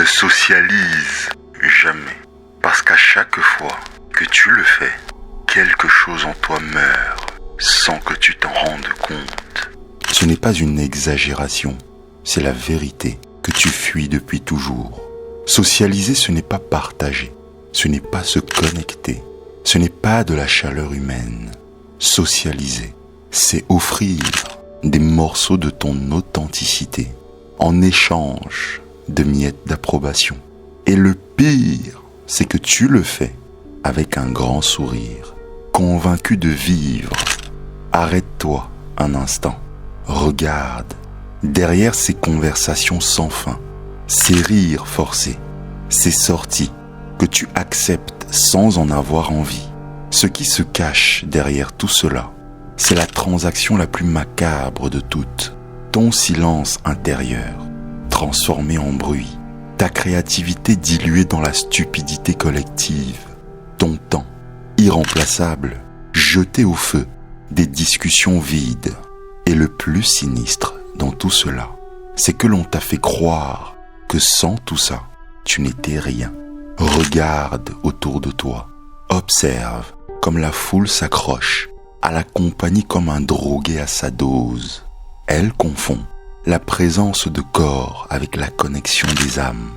Ne socialise jamais. Parce qu'à chaque fois que tu le fais, quelque chose en toi meurt sans que tu t'en rendes compte. Ce n'est pas une exagération, c'est la vérité que tu fuis depuis toujours. Socialiser, ce n'est pas partager, ce n'est pas se connecter, ce n'est pas de la chaleur humaine. Socialiser, c'est offrir des morceaux de ton authenticité en échange de miettes d'approbation. Et le pire, c'est que tu le fais avec un grand sourire, convaincu de vivre. Arrête-toi un instant, regarde, derrière ces conversations sans fin, ces rires forcés, ces sorties que tu acceptes sans en avoir envie. Ce qui se cache derrière tout cela, c'est la transaction la plus macabre de toutes. Ton silence intérieur, transformé en bruit, ta créativité diluée dans la stupidité collective, ton temps, irremplaçable, jeté au feu des discussions vides. Et le plus sinistre dans tout cela, c'est que l'on t'a fait croire que sans tout ça, tu n'étais rien. Regarde autour de toi, observe comme la foule s'accroche à la compagnie comme un drogué à sa dose. Elle confond la présence de corps avec la connexion des âmes.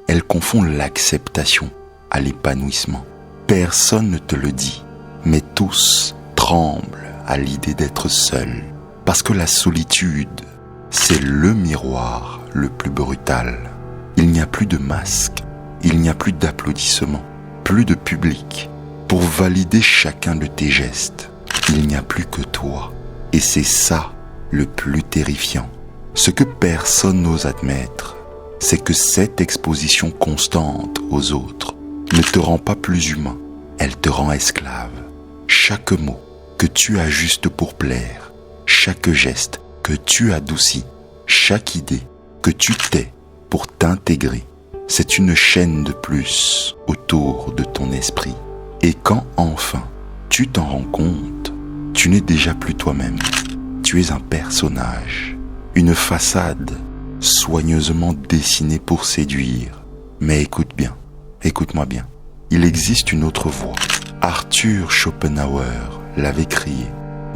Elle confond l'acceptation à l'épanouissement. Personne ne te le dit, mais tous tremblent à l'idée d'être seuls. Parce que la solitude, c'est le miroir le plus brutal. Il n'y a plus de masque, il n'y a plus d'applaudissements, plus de public. Pour valider chacun de tes gestes, il n'y a plus que toi. Et c'est ça le plus terrifiant. Ce que personne n'ose admettre, c'est que cette exposition constante aux autres ne te rend pas plus humain, elle te rend esclave. Chaque mot que tu ajustes pour plaire, chaque geste que tu adoucis, chaque idée que tu tais pour t'intégrer, c'est une chaîne de plus autour de ton esprit. Et quand enfin tu t'en rends compte, tu n'es déjà plus toi-même. Tu es un personnage, une façade soigneusement dessinée pour séduire. Mais écoute-moi bien, il existe une autre voie. Arthur Schopenhauer l'avait crié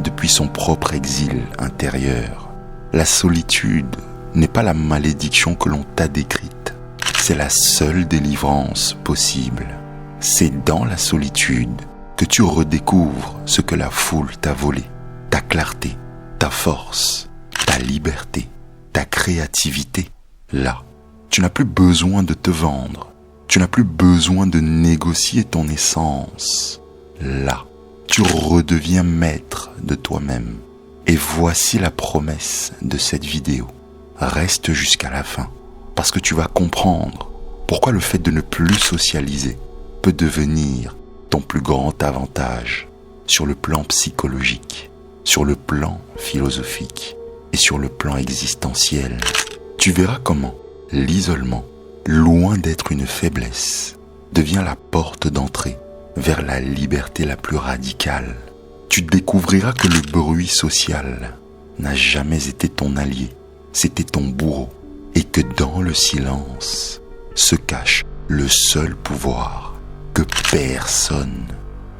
depuis son propre exil intérieur. La solitude n'est pas la malédiction que l'on t'a décrite, c'est la seule délivrance possible. C'est dans la solitude que tu redécouvres ce que la foule t'a volé, ta clarté, ta force, ta liberté, ta créativité. Là, tu n'as plus besoin de te vendre, tu n'as plus besoin de négocier ton essence. Là, tu redeviens maître de toi-même. Et voici la promesse de cette vidéo. Reste jusqu'à la fin, parce que tu vas comprendre pourquoi le fait de ne plus socialiser peut devenir ton plus grand avantage sur le plan psychologique, sur le plan philosophique et sur le plan existentiel. Tu verras comment l'isolement, loin d'être une faiblesse, devient la porte d'entrée vers la liberté la plus radicale. Tu découvriras que le bruit social n'a jamais été ton allié, c'était ton bourreau, et que dans le silence se cache le seul pouvoir que personne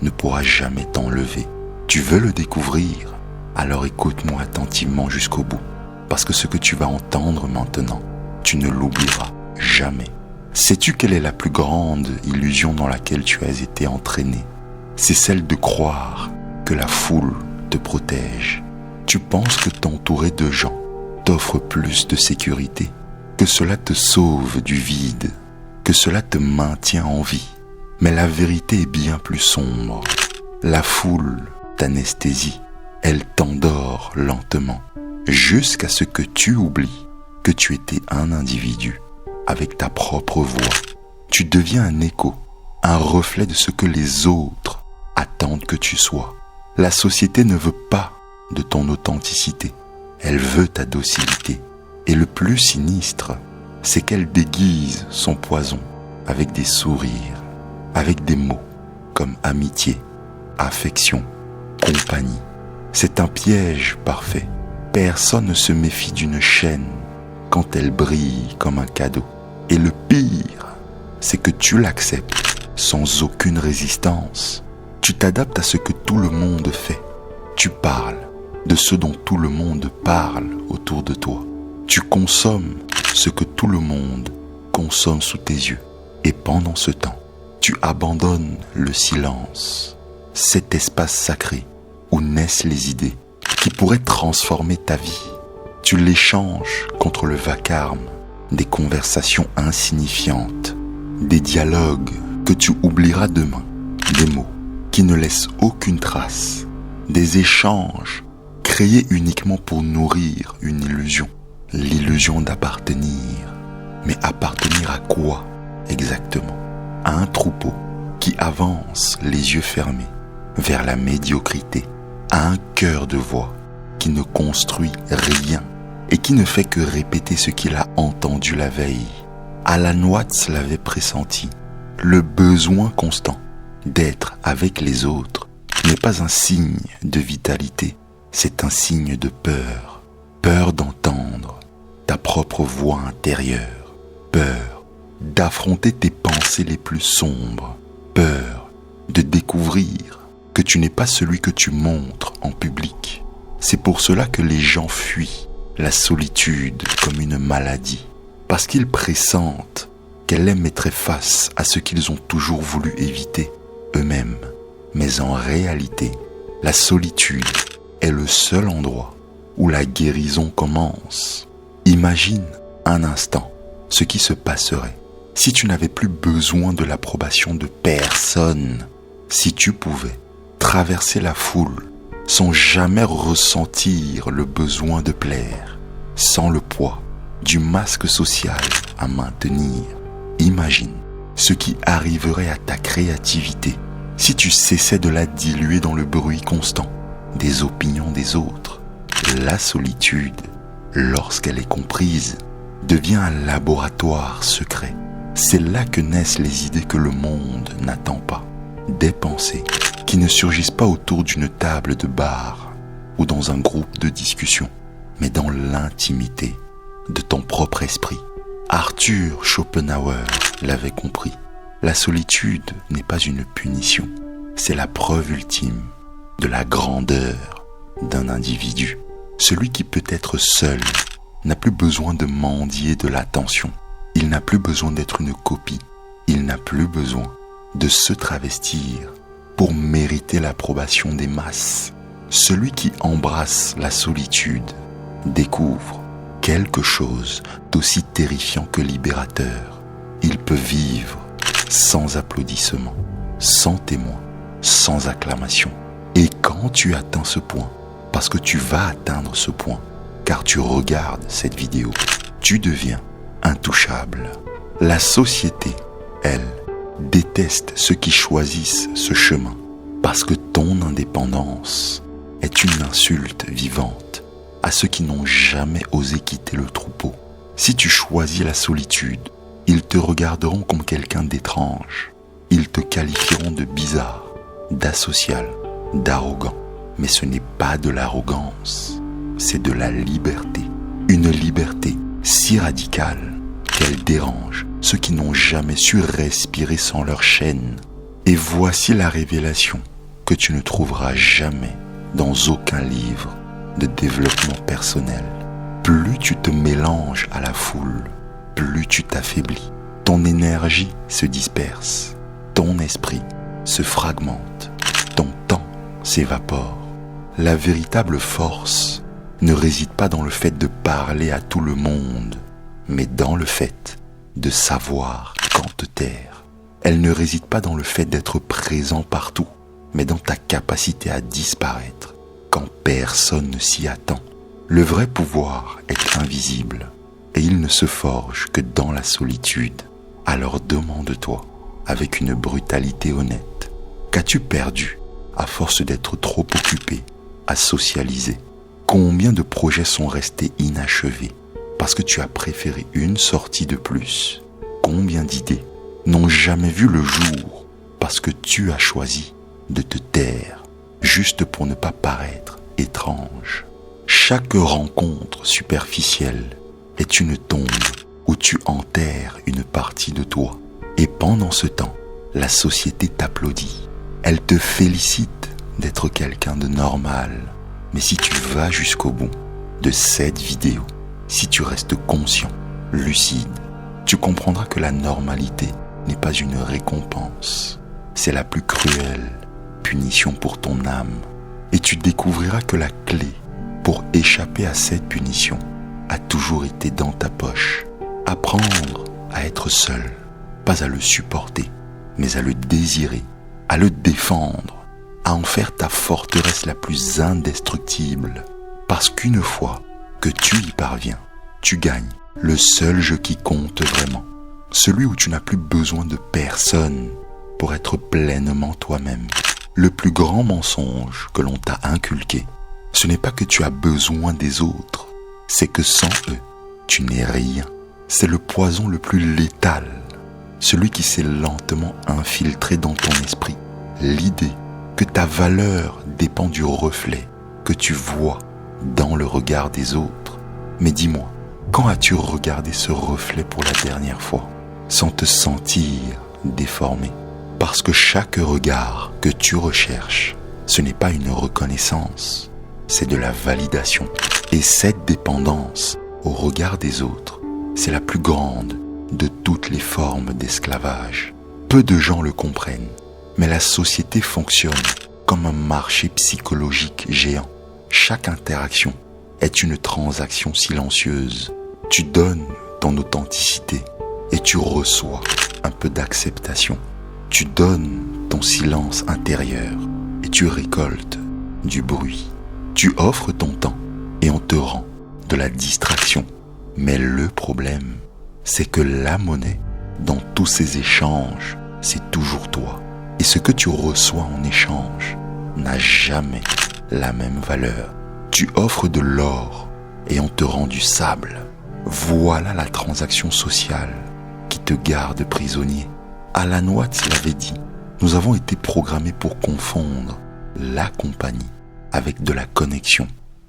ne pourra jamais t'enlever. Tu veux le découvrir? Alors écoute-moi attentivement jusqu'au bout, parce que ce que tu vas entendre maintenant, tu ne l'oublieras jamais. Sais-tu quelle est la plus grande illusion dans laquelle tu as été entraîné? C'est celle de croire que la foule te protège. Tu penses que t'entourer de gens t'offre plus de sécurité, que cela te sauve du vide, que cela te maintient en vie. Mais la vérité est bien plus sombre. La foule t'anesthésie, elle t'endort lentement, jusqu'à ce que tu oublies que tu étais un individu avec ta propre voix. Tu deviens un écho, un reflet de ce que les autres attendent que tu sois. La société ne veut pas de ton authenticité, elle veut ta docilité. Et le plus sinistre, c'est qu'elle déguise son poison avec des sourires, avec des mots comme amitié, affection, compagnie. C'est un piège parfait. Personne ne se méfie d'une chaîne quand elle brille comme un cadeau. Et le pire, c'est que tu l'acceptes sans aucune résistance. Tu t'adaptes à ce que tout le monde fait. Tu parles de ce dont tout le monde parle autour de toi. Tu consommes ce que tout le monde consomme sous tes yeux. Et pendant ce temps, tu abandonnes le silence, cet espace sacré où naissent les idées qui pourraient transformer ta vie. Tu l'échanges contre le vacarme des conversations insignifiantes, des dialogues que tu oublieras demain, des mots qui ne laissent aucune trace, des échanges créés uniquement pour nourrir une illusion, l'illusion d'appartenir. Mais appartenir à quoi exactement? À un troupeau qui avance les yeux fermés vers la médiocrité, à un cœur de voix qui ne construit rien et qui ne fait que répéter ce qu'il a entendu la veille. Alan Watts l'avait pressenti. Le besoin constant d'être avec les autres n'est pas un signe de vitalité, c'est un signe de peur. Peur d'entendre ta propre voix intérieure. Peur d'affronter tes pensées les plus sombres. Peur de découvrir que tu n'es pas celui que tu montres en public. C'est pour cela que les gens fuient la solitude comme une maladie, parce qu'ils pressentent qu'elle les mettrait face à ce qu'ils ont toujours voulu éviter eux-mêmes. Mais en réalité, la solitude est le seul endroit où la guérison commence. Imagine un instant ce qui se passerait si tu n'avais plus besoin de l'approbation de personne, si tu pouvais traverser la foule sans jamais ressentir le besoin de plaire, sans le poids du masque social à maintenir. Imagine ce qui arriverait à ta créativité si tu cessais de la diluer dans le bruit constant des opinions des autres. La solitude, lorsqu'elle est comprise, devient un laboratoire secret. C'est là que naissent les idées que le monde n'attend pas. Des pensées qui ne surgissent pas autour d'une table de bar ou dans un groupe de discussion, mais dans l'intimité de ton propre esprit. Arthur Schopenhauer l'avait compris. La solitude n'est pas une punition, c'est la preuve ultime de la grandeur d'un individu. Celui qui peut être seul n'a plus besoin de mendier de l'attention. Il n'a plus besoin d'être une copie. Il n'a plus besoin de se travestir pour mériter l'approbation des masses. Celui qui embrasse la solitude découvre quelque chose d'aussi terrifiant que libérateur. Il peut vivre sans applaudissements, sans témoins, sans acclamation. Et quand tu atteins ce point, parce que tu vas atteindre ce point, car tu regardes cette vidéo, tu deviens intouchable. La société, elle, déteste ceux qui choisissent ce chemin, parce que ton indépendance est une insulte vivante à ceux qui n'ont jamais osé quitter le troupeau. Si tu choisis la solitude, ils te regarderont comme quelqu'un d'étrange. Ils te qualifieront de bizarre, d'asocial, d'arrogant. Mais ce n'est pas de l'arrogance, c'est de la liberté. Une liberté si radicale qu'elle dérange ceux qui n'ont jamais su respirer sans leur chaîne. Et voici la révélation que tu ne trouveras jamais dans aucun livre de développement personnel. Plus tu te mélanges à la foule, plus tu t'affaiblis. Ton énergie se disperse, ton esprit se fragmente, ton temps s'évapore. La véritable force ne réside pas dans le fait de parler à tout le monde, mais dans le fait de savoir quand te taire. Elle ne réside pas dans le fait d'être présent partout, mais dans ta capacité à disparaître quand personne ne s'y attend. Le vrai pouvoir est invisible et il ne se forge que dans la solitude. Alors demande-toi, avec une brutalité honnête, qu'as-tu perdu à force d'être trop occupé à socialiser? Combien de projets sont restés inachevés parce que tu as préféré une sortie de plus? Combien d'idées n'ont jamais vu le jour parce que tu as choisi de te taire juste pour ne pas paraître étrange? Chaque rencontre superficielle est une tombe où tu enterres une partie de toi. Et pendant ce temps, la société t'applaudit. Elle te félicite d'être quelqu'un de normal. Mais si tu vas jusqu'au bout de cette vidéo, si tu restes conscient, lucide, tu comprendras que la normalité n'est pas une récompense. C'est la plus cruelle punition pour ton âme. Et tu découvriras que la clé pour échapper à cette punition a toujours été dans ta poche. Apprendre à être seul, pas à le supporter, mais à le désirer, à le défendre, à en faire ta forteresse la plus indestructible. Parce qu'une fois que tu y parviens, tu gagnes le seul jeu qui compte vraiment. Celui où tu n'as plus besoin de personne pour être pleinement toi-même. Le plus grand mensonge que l'on t'a inculqué, ce n'est pas que tu as besoin des autres, c'est que sans eux, tu n'es rien. C'est le poison le plus létal, celui qui s'est lentement infiltré dans ton esprit. L'idée que ta valeur dépend du reflet que tu vois dans le regard des autres. Mais dis-moi, quand as-tu regardé ce reflet pour la dernière fois, sans te sentir déformé? Parce que chaque regard que tu recherches, ce n'est pas une reconnaissance, c'est de la validation. Et cette dépendance au regard des autres, c'est la plus grande de toutes les formes d'esclavage. Peu de gens le comprennent, mais la société fonctionne comme un marché psychologique géant. Chaque interaction est une transaction silencieuse. Tu donnes ton authenticité et tu reçois un peu d'acceptation. Tu donnes ton silence intérieur et tu récoltes du bruit. Tu offres ton temps et on te rend de la distraction. Mais le problème, c'est que la monnaie, dans tous ces échanges, c'est toujours toi. Et ce que tu reçois en échange n'a jamais la même valeur. Tu offres de l'or et on te rend du sable. Voilà la transaction sociale qui te garde prisonnier. Alan Watts l'avait dit, nous avons été programmés pour confondre la compagnie avec de la connexion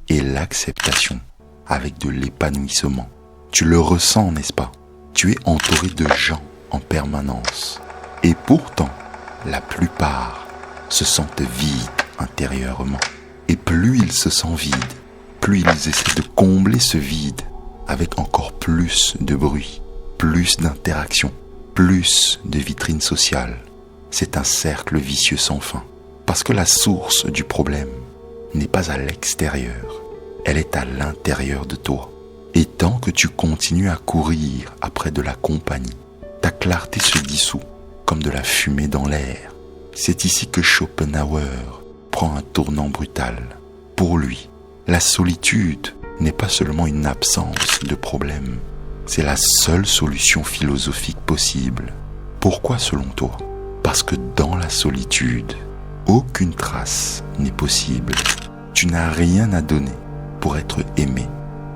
et l'acceptation avec de l'épanouissement. Tu le ressens, n'est-ce pas? Tu es entouré de gens en permanence. Et pourtant, la plupart se sentent vides intérieurement. Et plus ils se sentent vides, plus ils essaient de combler ce vide avec encore plus de bruit, plus d'interaction, plus de vitrines sociales. C'est un cercle vicieux sans fin. Parce que la source du problème n'est pas à l'extérieur, elle est à l'intérieur de toi. Et tant que tu continues à courir après de la compagnie, ta clarté se dissout comme de la fumée dans l'air. C'est ici que Schopenhauer prend un tournant brutal. Pour lui, la solitude n'est pas seulement une absence de problème, c'est la seule solution philosophique possible. Pourquoi selon toi? Parce que dans la solitude, aucune trace n'est possible. Tu n'as rien à donner pour être aimé.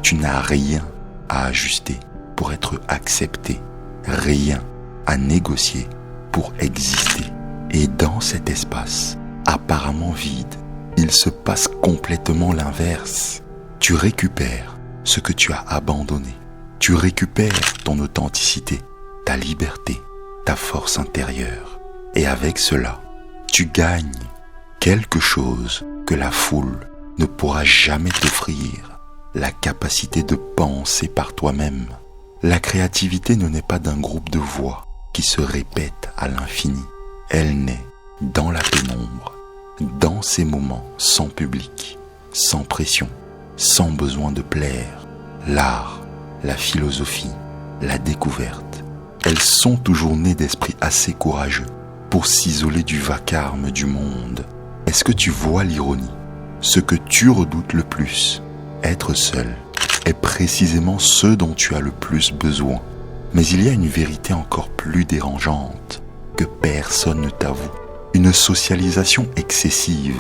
Tu n'as rien à ajuster pour être accepté. Rien à négocier pour exister. Et dans cet espace apparemment vide, il se passe complètement l'inverse. Tu récupères ce que tu as abandonné. Tu récupères ton authenticité, ta liberté, ta force intérieure. Et avec cela, tu gagnes quelque chose que la foule ne pourra jamais t'offrir, la capacité de penser par toi-même. La créativité ne naît pas d'un groupe de voix qui se répètent à l'infini. Elle naît dans la pénombre, dans ces moments sans public, sans pression, sans besoin de plaire. L'art, la philosophie, la découverte, elles sont toujours nées d'esprits assez courageux pour s'isoler du vacarme du monde. Est-ce que tu vois l'ironie? Ce que tu redoutes le plus, être seul, est précisément ce dont tu as le plus besoin. Mais il y a une vérité encore plus dérangeante que personne ne t'avoue. Une socialisation excessive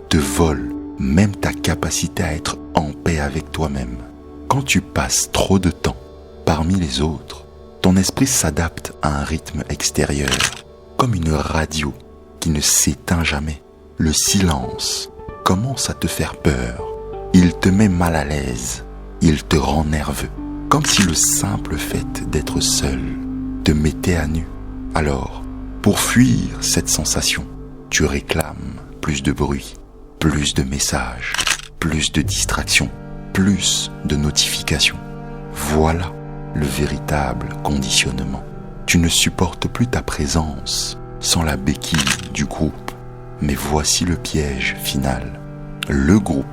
te vole même ta capacité à être en paix avec toi-même. Quand tu passes trop de temps parmi les autres, ton esprit s'adapte à un rythme extérieur, comme une radio qui ne s'éteint jamais. Le silence commence à te faire peur. Il te met mal à l'aise. Il te rend nerveux. comme si le simple fait d'être seul te mettait à nu. Alors, pour fuir cette sensation, tu réclames plus de bruit, plus de messages, plus de distractions, plus de notifications. Voilà le véritable conditionnement. Tu ne supportes plus ta présence sans la béquille du groupe. Mais voici le piège final. Le groupe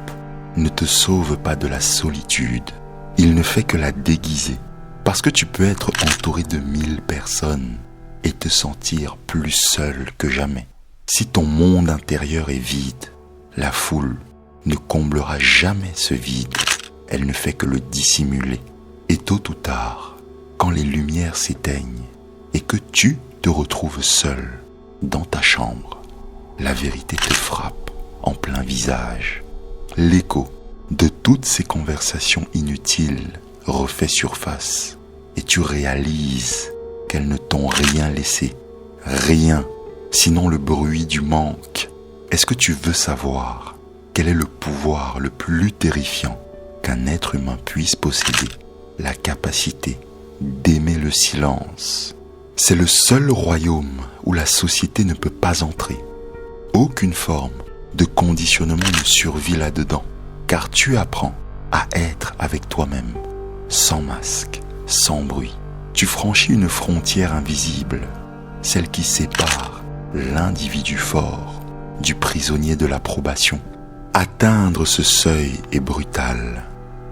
ne te sauve pas de la solitude. Il ne fait que la déguiser. Parce que tu peux être entouré de 1000 personnes et te sentir plus seul que jamais. Si ton monde intérieur est vide, la foule ne comblera jamais ce vide. Elle ne fait que le dissimuler. Et tôt ou tard, quand les lumières s'éteignent et que tu te retrouves seul dans ta chambre, la vérité te frappe en plein visage. L'écho de toutes ces conversations inutiles refait surface et tu réalises qu'elles ne t'ont rien laissé. Rien, sinon le bruit du manque. Est-ce que tu veux savoir quel est le pouvoir le plus terrifiant qu'un être humain puisse posséder? La capacité d'aimer le silence. C'est le seul royaume où la société ne peut pas entrer. Aucune forme de conditionnement ne survit là-dedans, car tu apprends à être avec toi-même, sans masque, sans bruit. Tu franchis une frontière invisible, celle qui sépare l'individu fort du prisonnier de l'approbation. Atteindre ce seuil est brutal,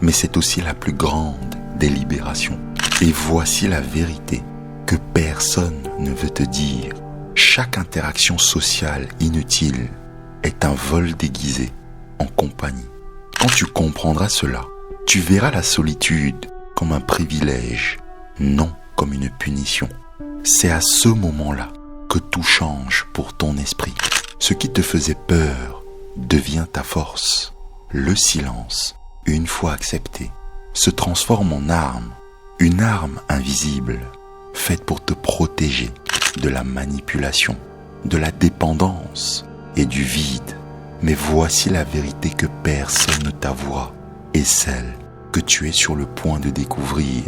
mais c'est aussi la plus grande des libérations. Et voici la vérité que personne ne veut te dire. Chaque interaction sociale inutile est un vol déguisé en compagnie. Quand tu comprendras cela, tu verras la solitude comme un privilège, non comme une punition. C'est à ce moment-là que tout change pour ton esprit. Ce qui te faisait peur devient ta force. Le silence, une fois accepté, se transforme en arme, une arme invisible, faite pour te protéger de la manipulation, de la dépendance et du vide. Mais voici la vérité que personne ne t'avouera et celle que tu es sur le point de découvrir.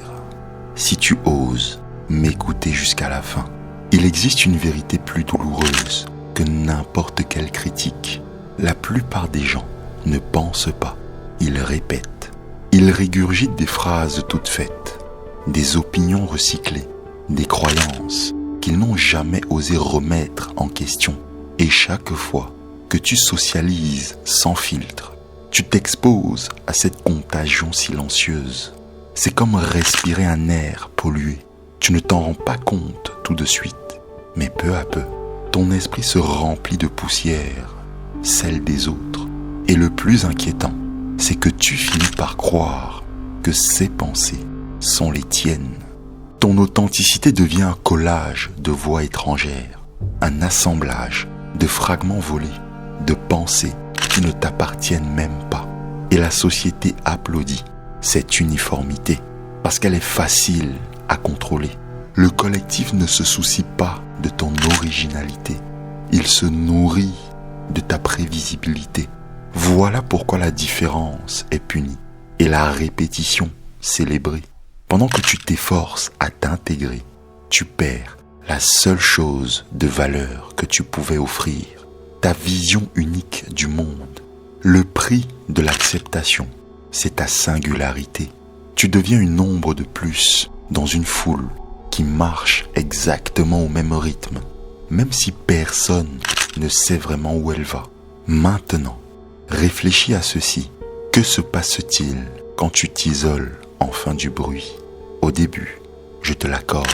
Si tu oses m'écouter jusqu'à la fin, il existe une vérité plus douloureuse que n'importe quelle critique. La plupart des gens ne pensent pas, ils répètent. Ils régurgitent des phrases toutes faites, des opinions recyclées, des croyances qu'ils n'ont jamais osé remettre en question. Et chaque fois que tu socialises sans filtre, tu t'exposes à cette contagion silencieuse. C'est comme respirer un air pollué. Tu ne t'en rends pas compte tout de suite, mais peu à peu, ton esprit se remplit de poussière, celle des autres. Et le plus inquiétant, c'est que tu finis par croire que ces pensées sont les tiennes. Ton authenticité devient un collage de voix étrangères, un assemblage de fragments volés, de pensées qui ne t'appartiennent même pas. Et la société applaudit cette uniformité parce qu'elle est facile à contrôler. Le collectif ne se soucie pas de ton originalité. Il se nourrit de ta prévisibilité. Voilà pourquoi la différence est punie et la répétition célébrée. Pendant que tu t'efforces à t'intégrer, tu perds la seule chose de valeur que tu pouvais offrir, ta vision unique du monde. Le prix de l'acceptation, c'est ta singularité. Tu deviens une ombre de plus dans une foule qui marche exactement au même rythme, même si personne ne sait vraiment où elle va. Maintenant, réfléchis à ceci. Que se passe-t-il quand tu t'isoles enfin du bruit? Au début, je te l'accorde,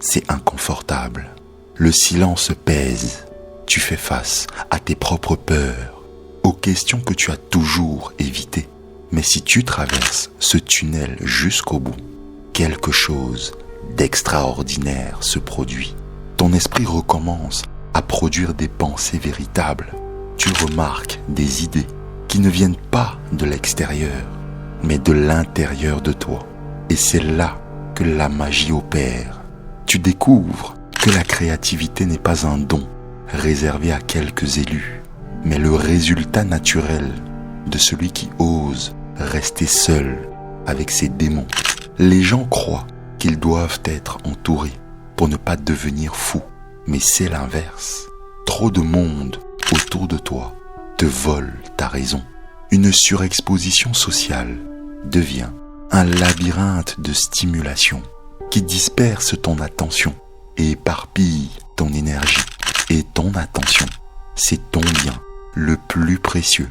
c'est inconfortable. Le silence pèse. Tu fais face à tes propres peurs, aux questions que tu as toujours évitées. Mais si tu traverses ce tunnel jusqu'au bout, quelque chose d'extraordinaire se produit. Ton esprit recommence à produire des pensées véritables. Tu remarques des idées qui ne viennent pas de l'extérieur, mais de l'intérieur de toi. Et c'est là que la magie opère. Tu découvres que la créativité n'est pas un don réservé à quelques élus, mais le résultat naturel de celui qui ose rester seul avec ses démons. Les gens croient qu'ils doivent être entourés pour ne pas devenir fous, mais c'est l'inverse. Trop de monde autour de toi te vole ta raison. Une surexposition sociale devient un labyrinthe de stimulation qui disperse ton attention et éparpille ton énergie. Et ton attention, c'est ton bien le plus précieux.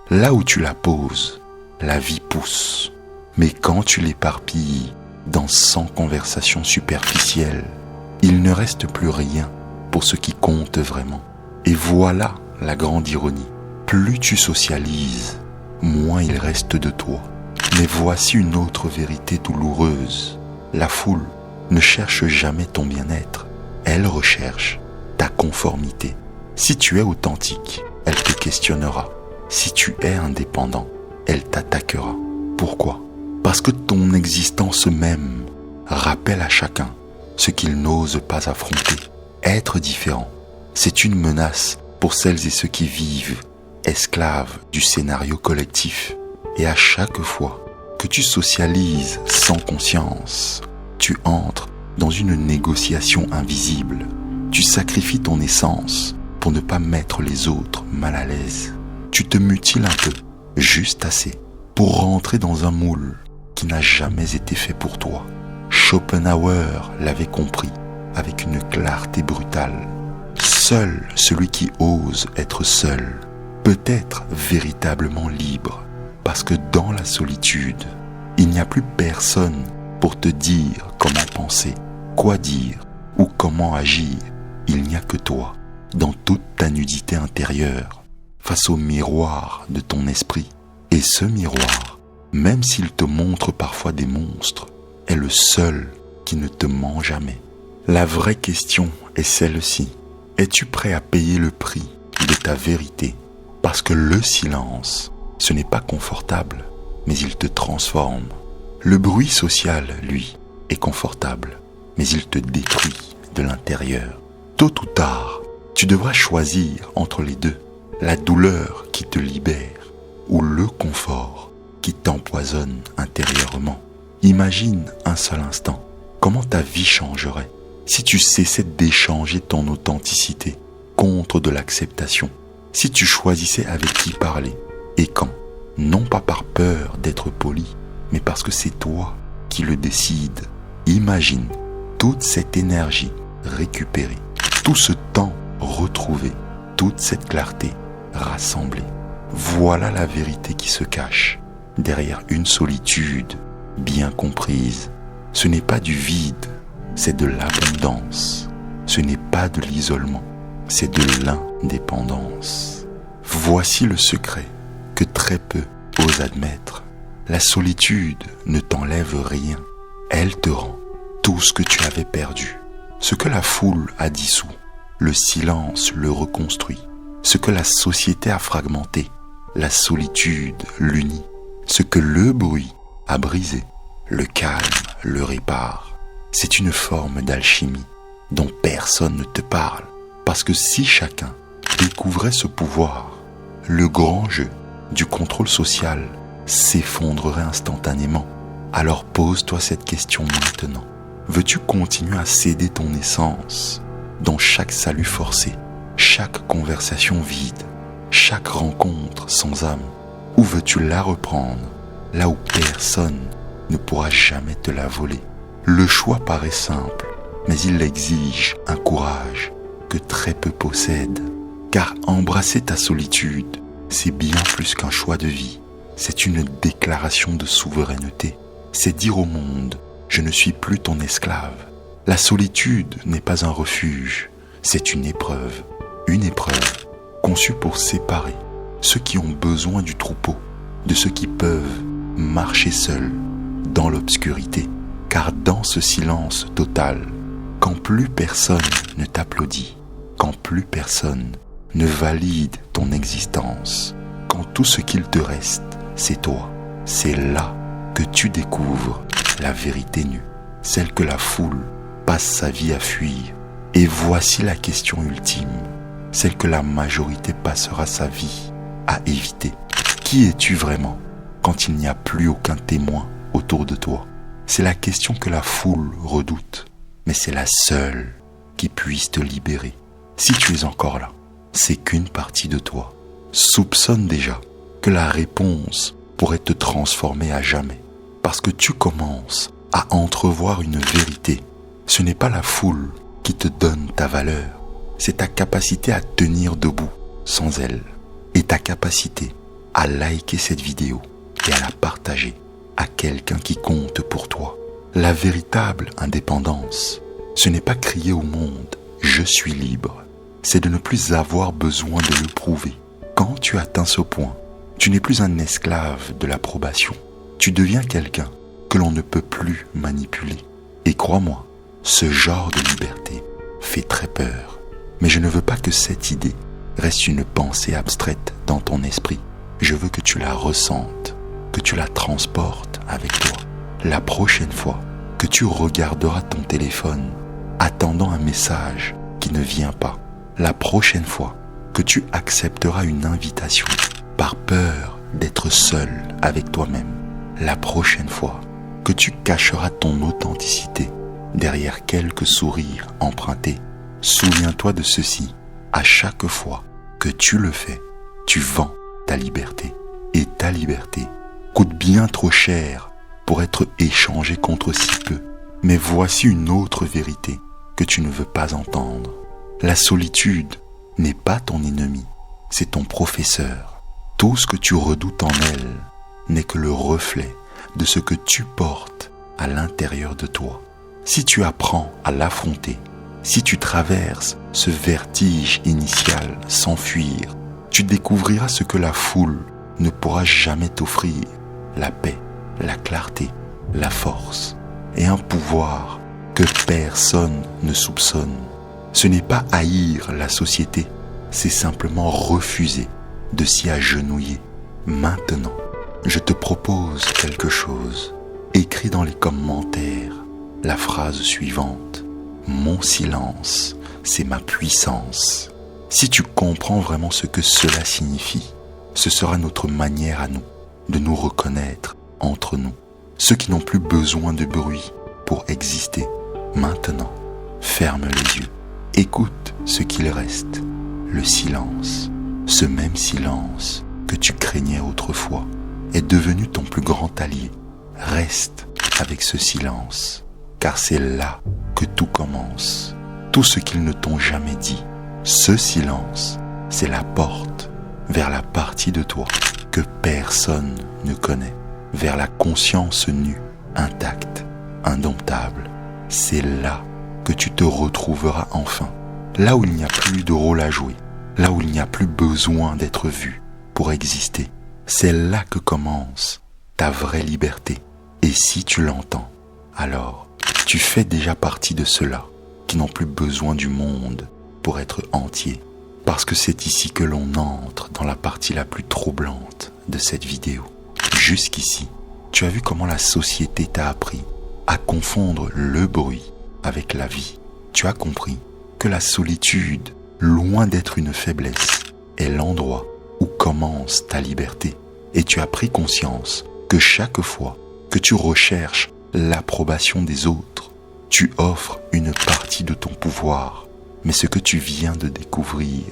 Là où tu la poses, la vie pousse. Mais quand tu l'éparpilles dans 100 conversations superficielles, il ne reste plus rien pour ce qui compte vraiment. Et voilà la grande ironie. Plus tu socialises, moins il reste de toi. Mais voici une autre vérité douloureuse. La foule ne cherche jamais ton bien-être. Elle recherche ta conformité. Si tu es authentique, elle te questionnera. Si tu es indépendant, elle t'attaquera. Pourquoi ? Parce que ton existence même rappelle à chacun ce qu'il n'ose pas affronter. Être différent, c'est une menace pour celles et ceux qui vivent esclaves du scénario collectif. Et à chaque fois que tu socialises sans conscience, tu entres dans une négociation invisible. Tu sacrifies ton essence pour ne pas mettre les autres mal à l'aise. Tu te mutiles un peu, juste assez, pour rentrer dans un moule qui n'a jamais été fait pour toi. Schopenhauer l'avait compris avec une clarté brutale. Seul celui qui ose être seul peut être véritablement libre, parce que dans la solitude, il n'y a plus personne pour te dire comment penser, quoi dire ou comment agir. Il n'y a que toi, dans toute ta nudité intérieure, face au miroir de ton esprit. Et ce miroir, même s'il te montre parfois des monstres, est le seul qui ne te ment jamais. La vraie question est celle-ci. Es-tu prêt à payer le prix de ta vérité? Parce que le silence, ce n'est pas confortable, mais il te transforme. Le bruit social, lui, est confortable, mais il te détruit de l'intérieur. Tôt ou tard, tu devras choisir entre les deux, la douleur qui te libère ou le confort qui t'empoisonne intérieurement. Imagine un seul instant comment ta vie changerait si tu cessais d'échanger ton authenticité contre de l'acceptation, si tu choisissais avec qui parler et quand, non pas par peur d'être poli, mais parce que c'est toi qui le décides. Imagine toute cette énergie récupérée, tout ce temps retrouvé, toute cette clarté rassemblée. Voilà la vérité qui se cache derrière une solitude bien comprise. Ce n'est pas du vide, c'est de l'abondance. Ce n'est pas de l'isolement, c'est de l'indépendance. Voici le secret que très peu osent admettre. La solitude ne t'enlève rien, elle te rend tout ce que tu avais perdu. Ce que la foule a dissous, le silence le reconstruit. Ce que la société a fragmenté, la solitude l'unit. Ce que le bruit a brisé, le calme le répare. C'est une forme d'alchimie dont personne ne te parle. Parce que si chacun découvrait ce pouvoir, le grand jeu du contrôle social s'effondrerait instantanément. Alors pose-toi cette question maintenant. Veux-tu continuer à céder ton essence dans chaque salut forcé, chaque conversation vide, chaque rencontre sans âme? Ou veux-tu la reprendre là où personne ne pourra jamais te la voler? Le choix paraît simple, mais il exige un courage que très peu possèdent. Car embrasser ta solitude, c'est bien plus qu'un choix de vie. C'est une déclaration de souveraineté. C'est dire au monde, je ne suis plus ton esclave. La solitude n'est pas un refuge, c'est une épreuve conçue pour séparer ceux qui ont besoin du troupeau de ceux qui peuvent marcher seuls dans l'obscurité. Car dans ce silence total, quand plus personne ne t'applaudit, quand plus personne ne valide ton existence, quand tout ce qu'il te reste, c'est toi, c'est là que tu découvres la vérité nue, celle que la foule passe sa vie à fuir. Et voici la question ultime, celle que la majorité passera sa vie à éviter. Qui es-tu vraiment quand il n'y a plus aucun témoin autour de toi? C'est la question que la foule redoute, mais c'est la seule qui puisse te libérer. Si tu es encore là, c'est qu'une partie de toi soupçonne déjà que la réponse pourrait te transformer à jamais. Parce que tu commences à entrevoir une vérité. Ce n'est pas la foule qui te donne ta valeur, c'est ta capacité à tenir debout sans elle et ta capacité à liker cette vidéo et à la partager à quelqu'un qui compte pour toi. La véritable indépendance, ce n'est pas crier au monde « je suis libre », c'est de ne plus avoir besoin de le prouver. Quand tu atteins ce point, tu n'es plus un esclave de l'approbation. Tu deviens quelqu'un que l'on ne peut plus manipuler. Et crois-moi, ce genre de liberté fait très peur. Mais je ne veux pas que cette idée reste une pensée abstraite dans ton esprit. Je veux que tu la ressentes, que tu la transportes avec toi. La prochaine fois que tu regarderas ton téléphone, attendant un message qui ne vient pas, la prochaine fois que tu accepteras une invitation par peur d'être seul avec toi-même, la prochaine fois que tu cacheras ton authenticité derrière quelques sourires empruntés, souviens-toi de ceci. À chaque fois que tu le fais, tu vends ta liberté. Et ta liberté coûte bien trop cher pour être échangée contre si peu. Mais voici une autre vérité que tu ne veux pas entendre. La solitude n'est pas ton ennemi, c'est ton professeur. Tout ce que tu redoutes en elle n'est que le reflet de ce que tu portes à l'intérieur de toi. Si tu apprends à l'affronter, si tu traverses ce vertige initial sans fuir, tu découvriras ce que la foule ne pourra jamais t'offrir: la paix, la clarté, la force et un pouvoir que personne ne soupçonne. Ce n'est pas haïr la société, c'est simplement refuser de s'y agenouiller. Maintenant, je te propose quelque chose. Écris dans les commentaires la phrase suivante: mon silence, c'est ma puissance. Si tu comprends vraiment ce que cela signifie, ce sera notre manière à nous de nous reconnaître entre nous, ceux qui n'ont plus besoin de bruit pour exister. Maintenant, ferme les yeux, écoute ce qu'il reste, le silence. Ce même silence que tu craignais autrefois est devenu ton plus grand allié. Reste avec ce silence, car c'est là que tout commence. Tout ce qu'ils ne t'ont jamais dit, ce silence, c'est la porte vers la partie de toi que personne ne connaît, vers la conscience nue, intacte, indomptable. C'est là que tu te retrouveras enfin, là où il n'y a plus de rôle à jouer, là où il n'y a plus besoin d'être vu pour exister. C'est là que commence ta vraie liberté. Et si tu l'entends, alors tu fais déjà partie de ceux-là qui n'ont plus besoin du monde pour être entiers. Parce que c'est ici que l'on entre dans la partie la plus troublante de cette vidéo. Jusqu'ici, tu as vu comment la société t'a appris à confondre le bruit avec la vie. Tu as compris que la solitude, loin d'être une faiblesse, est l'endroit où commence ta liberté. Et tu as pris conscience que chaque fois que tu recherches l'approbation des autres, tu offres une partie de ton pouvoir. Mais ce que tu viens de découvrir,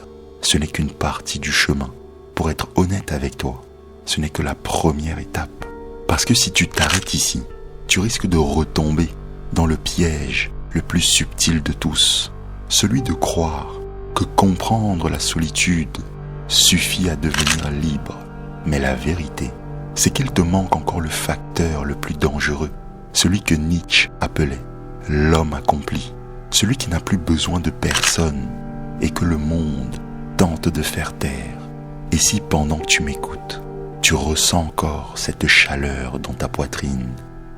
ce n'est qu'une partie du chemin. Pour être honnête avec toi, ce n'est que la première étape. Parce que si tu t'arrêtes ici, tu risques de retomber dans le piège le plus subtil de tous, celui de croire que comprendre la solitude suffit à devenir libre. Mais la vérité, c'est qu'il te manque encore le facteur le plus dangereux, celui que Nietzsche appelait l'homme accompli, celui qui n'a plus besoin de personne et que le monde tente de faire taire. Et si pendant que tu m'écoutes, tu ressens encore cette chaleur dans ta poitrine,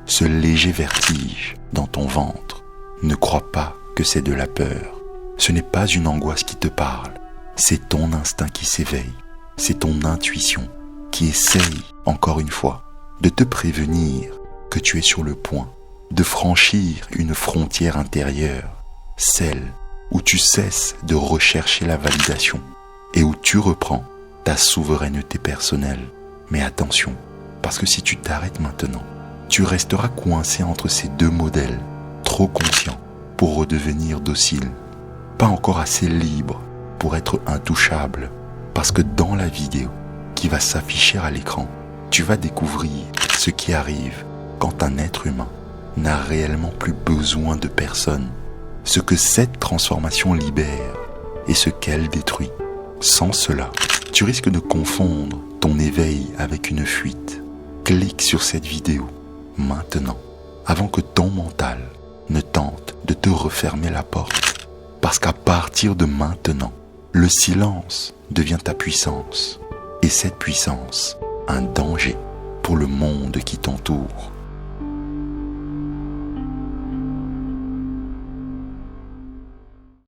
ce léger vertige dans ton ventre, ne crois pas que c'est de la peur. Ce n'est pas une angoisse qui te parle, c'est ton instinct qui s'éveille, c'est ton intuition qui essaye, encore une fois, de te prévenir que tu es sur le point de franchir une frontière intérieure, celle où tu cesses de rechercher la validation et où tu reprends ta souveraineté personnelle. Mais attention, parce que si tu t'arrêtes maintenant, tu resteras coincé entre ces deux modèles, trop conscient pour redevenir docile, pas encore assez libre pour être intouchable, parce que dans la vidéo qui va s'afficher à l'écran, tu vas découvrir ce qui arrive quand un être humain n'a réellement plus besoin de personne, ce que cette transformation libère et ce qu'elle détruit. Sans cela, tu risques de confondre ton éveil avec une fuite. Clique sur cette vidéo maintenant, avant que ton mental ne tente de te refermer la porte. Parce qu'à partir de maintenant, le silence devient ta puissance. Et cette puissance, un danger pour le monde qui t'entoure.